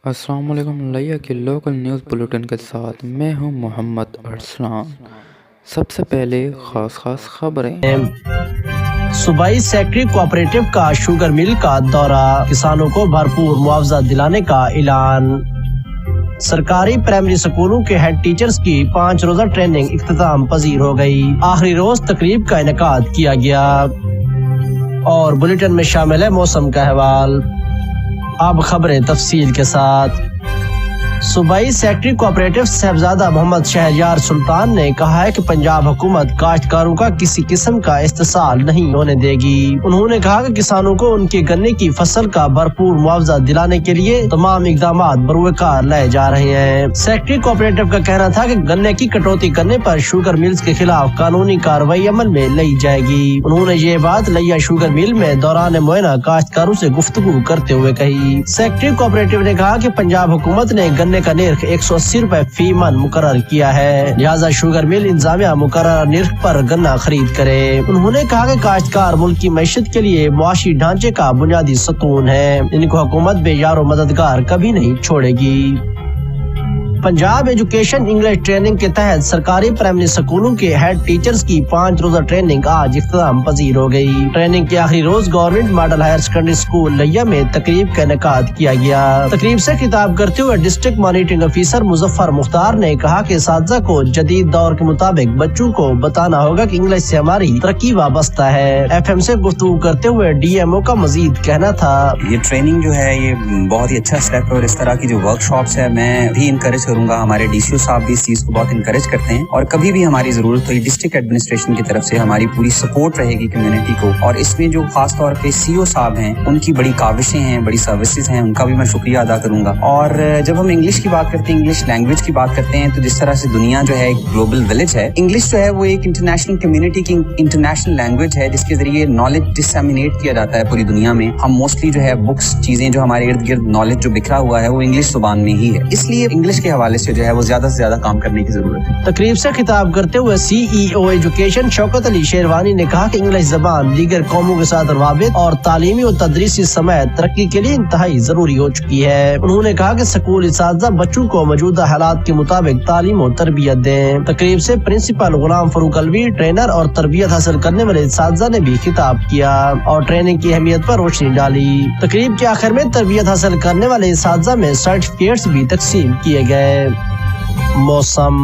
السلام علیکم لیا کے لوکل نیوز بلیٹن کے ساتھ میں ہوں محمد ارسلان۔ سب سے پہلے خاص خبریں۔ صوبائی سیکٹری کوآپریٹو کا شوگر مل کا دورہ، کسانوں کو بھرپور معاوضہ دلانے کا اعلان۔ سرکاری پرائمری اسکولوں کے ہیڈ ٹیچرز کی 5 روزہ ٹریننگ اختتام پذیر ہو گئی، آخری روز تقریب کا انعقاد کیا گیا۔ اور بلیٹن میں شامل ہے موسم کا احوال۔ اب خبریں تفصیل کے ساتھ۔ صوبائی سیکٹری کوآپریٹو صاحبزادہ محمد شہریار سلطان نے کہا ہے کہ پنجاب حکومت کاشتکاروں کا کسی قسم کا استحصال نہیں ہونے دے گی۔ انہوں نے کہا کہ کسانوں کو ان کے گنے کی فصل کا بھرپور معاوضہ دلانے کے لیے تمام اقدامات بروئے کار لائے جا رہے ہیں۔ سیکٹری کوآپریٹو کا کہنا تھا کہ گنے کی کٹوتی کرنے پر شوگر ملز کے خلاف قانونی کارروائی عمل میں لائی جائے گی۔ انہوں نے یہ بات لیا شوگر مل میں دوران معائنہ کاشتکاروں سے گفتگو کرتے ہوئے کہی۔ سیکٹری کوآپریٹو نے کہا کہ پنجاب حکومت نے گنے کا نرخ 180 روپے فی من مقرر کیا ہے، لہذا شوگر مل انتظامیہ مقررہ نرخ پر گنا خرید کرے۔ انہوں نے کہا کہ کاشتکار ملک کی معیشت کے لیے معاشی ڈھانچے کا بنیادی ستون ہے، ان کو حکومت بے یار و مددگار کبھی نہیں چھوڑے گی۔ پنجاب ایجوکیشن انگلش ٹریننگ کے تحت سرکاری پرائمری اسکولوں کے ہیڈ ٹیچرز کی 5 روزہ ٹریننگ آج اختتام پذیر ہو گئی۔ ٹریننگ کے آخری روز government model higher secondary school Layyah میں تقریب کا انعقاد کیا گیا۔ تقریب سے خطاب کرتے ہوئے ڈسٹرکٹ مانیٹرنگ افیسر مظفر مختار نے کہا کہ اساتذہ کو جدید دور کے مطابق بچوں کو بتانا ہوگا کہ انگلش سے ہماری ترقی وابستہ ہے۔ ایف ایم سے گفتگو کرتے ہوئے ڈی ایم او کا مزید کہنا تھا، یہ ٹریننگ جو ہے یہ بہت ہی اچھا اسٹیپ ہے، اور اس طرح کی جو ورک شاپس ہے میں بھی انکریج کروں گا۔ ہمارے ڈی سی او صاحب بھی اس چیز کو بہت انکریج کرتے ہیں، اور کبھی بھی ہماری ضرورت ہوئی ڈسٹرکٹ ایڈمنسٹریشن کی طرف سے ہماری پوری سپورٹ رہے گی کمیونٹی کو۔ اور اس میں جو خاص طور پہ سی او صاحب ہیں، ان کی بڑی کاوشیں ہیں، بڑی سروسز ہیں، ان کا بھی میں شکریہ ادا کروں گا۔ اور جب ہم انگلش کی بات کرتے ہیں، انگلش لینگویج کی بات کرتے ہیں، تو جس طرح سے دنیا جو ہے ایک گلوبل ولیج ہے، انگلش جو ہے وہ ایک انٹرنیشنل کمیونٹی کی انٹرنیشنل لینگویج ہے، جس کے ذریعے نالج ڈسیمینیٹ کیا جاتا ہے پوری دنیا میں۔ ہم موسٹلی جو ہے بکس، چیزیں جو ہمارے ارد گرد نالج جو بکھرا ہوا ہے وہ انگلش زبان میں ہی ہے، اس لیے انگلش کے حوالے سے جو ہے وہ زیادہ سے زیادہ کام کرنے کی ضرورت ہے۔ تقریب سے خطاب کرتے ہوئے سی ای او ایجوکیشن شوکت علی شیروانی نے کہا کہ انگلش زبان دیگر قوموں کے ساتھ روابط اور تعلیمی و تدریسی سمیت ترقی کے لیے انتہائی ضروری ہو چکی ہے۔ انہوں نے کہا کہ اسکول اساتذہ بچوں کو موجودہ حالات کے مطابق تعلیم و تربیت دیں۔ تقریب سے پرنسپل غلام فاروق الوی، ٹرینر اور تربیت حاصل کرنے والے اساتذہ نے بھی خطاب کیا اور ٹریننگ کی اہمیت پر روشنی ڈالی۔ تقریب کے آخر میں تربیت حاصل کرنے والے اساتذہ میں سرٹیفکیٹس بھی تقسیم کیے گئے۔ موسم۔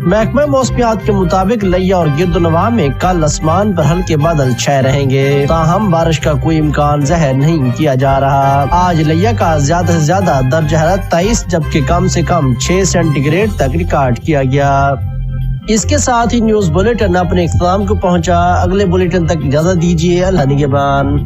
محکمہ موسمیات کے مطابق لیا اور گرد و نواح میں کل آسمان پر ہلکے بادل چھائے رہیں گے، تاہم بارش کا کوئی امکان ظاہر نہیں کیا جا رہا۔ آج لیا کا زیادہ سے زیادہ درجہ حرارت 23 جبکہ کم سے کم 6 سینٹی گریڈ تک ریکارڈ کیا گیا۔ اس کے ساتھ ہی نیوز بلیٹن اپنے اختتام کو پہنچا۔ اگلے بلیٹن تک اجازت دیجیے۔ اللہ نگہبان۔